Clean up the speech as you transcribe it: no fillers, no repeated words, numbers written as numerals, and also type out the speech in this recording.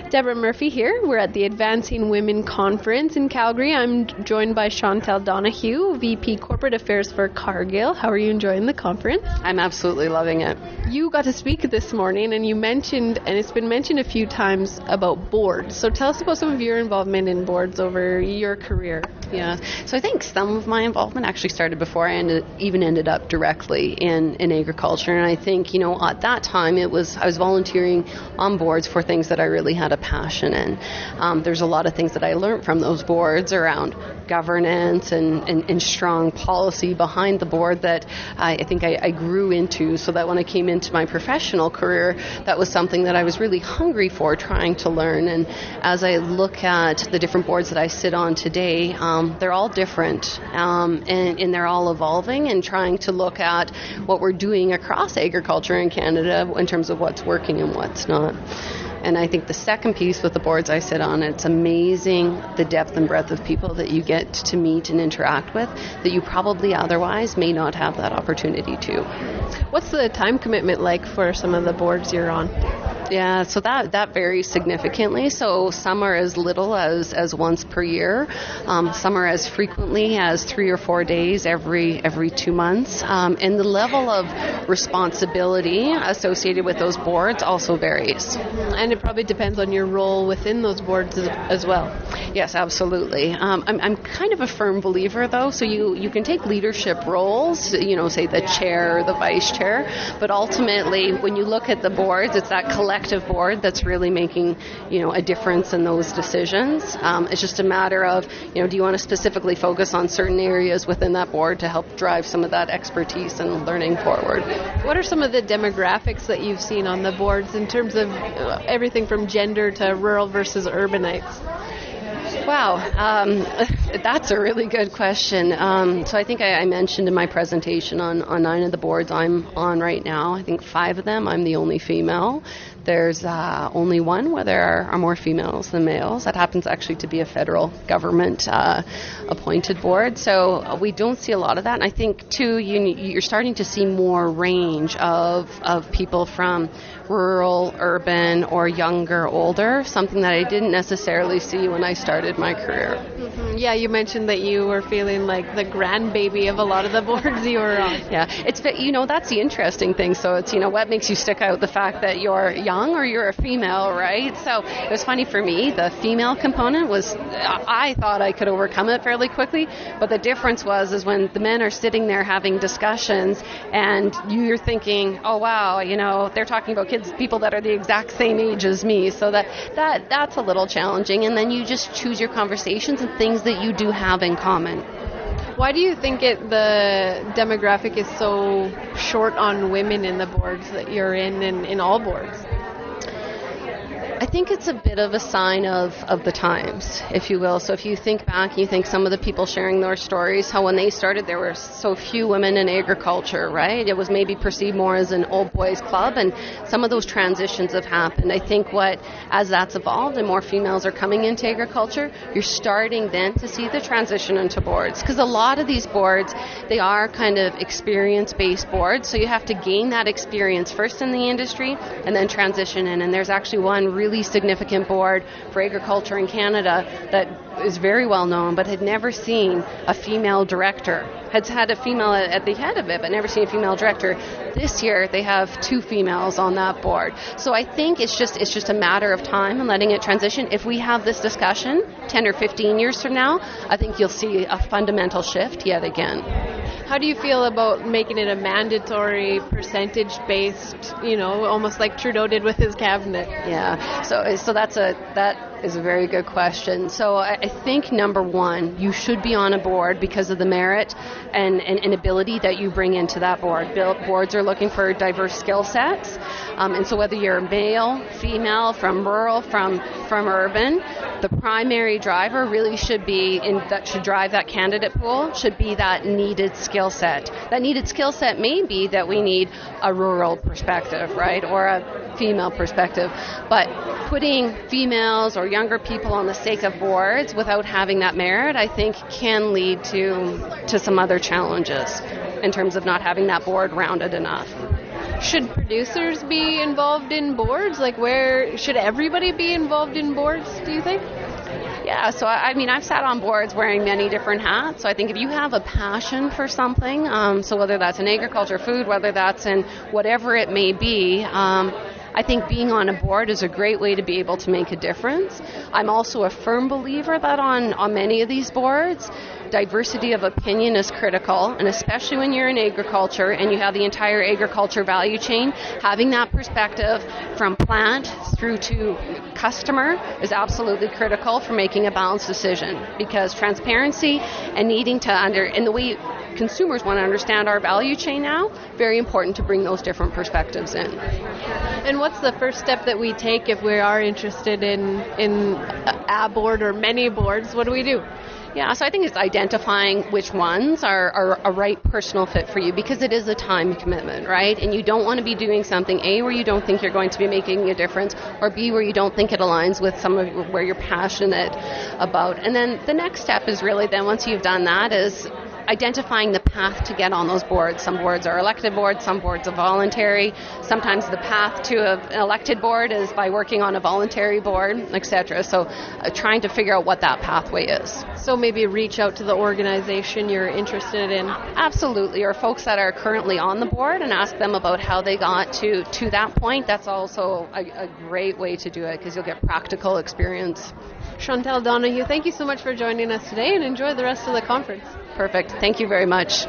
Deborah Murphy here. We're at the Advancing Women Conference in Calgary. I'm joined by Chantal Donahue, VP Corporate Affairs for Cargill. How are you enjoying the conference? I'm absolutely loving it. You got to speak this morning, and you mentioned, and it's been mentioned a few times, about boards. So tell us about some of your involvement in boards over your career. Yeah, so I think some of my involvement actually started before I ended up directly in agriculture. And I think, at that time I was volunteering on boards for things that I really had a passion in. There's a lot of things that I learned from those boards around governance and strong policy behind the board that I think I grew into, so that when I came into my professional career, that was something that I was really hungry for, trying to learn. And as I look at the different boards that I sit on today, they're all different, and they're all evolving and trying to look at what we're doing across agriculture in Canada in terms of what's working and what's not. And I think the second piece with the boards I sit on, it's amazing the depth and breadth of people that you get to meet and interact with that you probably otherwise may not have that opportunity to. What's the time commitment like for some of the boards you're on? Yeah, so that varies significantly. So some are as little as once per year. Some are as frequently as 3 or 4 days every 2 months. And the level of responsibility associated with those boards also varies. And it probably depends on your role within those boards as well. Yes, absolutely. I'm kind of a firm believer, though. So you can take leadership roles, say the chair or the vice chair. But ultimately, when you look at the boards, it's that collective board that's really making, a difference in those decisions. It's just a matter of, do you want to specifically focus on certain areas within that board to help drive some of that expertise and learning forward? What are some of the demographics that you've seen on the boards in terms of everything from gender to rural versus urbanites? Wow, that's a really good question. So I think I mentioned in my presentation on 9 of the boards I'm on right now, I think 5 of them I'm the only female. There's only one where there are more females than males. That happens actually to be a federal government appointed board. So we don't see a lot of that. And I think, too, you're starting to see more range of people from rural, urban, or younger, older, something that I didn't necessarily see when I started my career. Mm-hmm. Yeah, you mentioned that you were feeling like the grandbaby of a lot of the boards you were on. Yeah, it's, that's the interesting thing. So it's, what makes you stick out? The fact that you're young or you're a female, right? So it was funny for me. The female component was, I thought I could overcome it fairly quickly, but the difference is when the men are sitting there having discussions and you're thinking, oh wow, they're talking about people that are the exact same age as me. So that's a little challenging. And then you just choose your conversations and things that you do have in common. Why do you think the demographic is so short on women in the boards that you're in and in all boards? I think it's a bit of a sign of the times, if you will. So if you think back, you think some of the people sharing their stories, how when they started there were so few women in agriculture, right? It was maybe perceived more as an old boys club, and some of those transitions have happened. I think as that's evolved and more females are coming into agriculture, you're starting then to see the transition into boards. Because a lot of these boards, they are kind of experience-based boards, so you have to gain that experience first in the industry and then transition in. And there's actually one really significant board for agriculture in Canada that is very well known but had never seen a female director. Had a female at the head of it but never seen a female director. This year they have 2 females on that board. So I think it's just a matter of time and letting it transition. If we have this discussion 10 or 15 years from now, I think you'll see a fundamental shift yet again. How do you feel about making it a mandatory percentage-based, almost like Trudeau did with his cabinet? Yeah, so that is a very good question. So I think, number one, you should be on a board because of the merit and ability that you bring into that board. Boards are looking for diverse skill sets. And so whether you're male, female, from rural, from urban, the primary driver really should be, that should drive that candidate pool, should be that needed skill set. That needed skill set may be that we need a rural perspective, right, or a female perspective. But putting females or younger people on the sake of boards without having that merit, I think, can lead to some other challenges in terms of not having that board rounded enough. Should producers be involved in boards? Like, where should everybody be involved in boards, do you think? Yeah, so I mean, I've sat on boards wearing many different hats. So I think if you have a passion for something, so whether that's in agriculture, food, whether that's in whatever it may be, I think being on a board is a great way to be able to make a difference. I'm also a firm believer that on many of these boards, diversity of opinion is critical, and especially when you're in agriculture and you have the entire agriculture value chain, having that perspective from plant through to customer is absolutely critical for making a balanced decision, because transparency and needing to and the way consumers want to understand our value chain now, very important to bring those different perspectives in. And what's the first step that we take if we are interested in a board or many boards? What do we do? Yeah, so I think it's identifying which ones are a right personal fit for you, because it is a time commitment, right? And you don't want to be doing something, A, where you don't think you're going to be making a difference, or B, where you don't think it aligns with some of where you're passionate about. And then the next step is really then, once you've done that, is identifying the path to get on those boards. Some boards are elected boards, some boards are voluntary. Sometimes the path to an elected board is by working on a voluntary board, etc. So trying to figure out what that pathway is. So maybe reach out to the organization you're interested in. Absolutely, or folks that are currently on the board and ask them about how they got to that point. That's also a great way to do it, because you'll get practical experience. Chantal Donahue, thank you so much for joining us today, and enjoy the rest of the conference. Perfect. Thank you very much.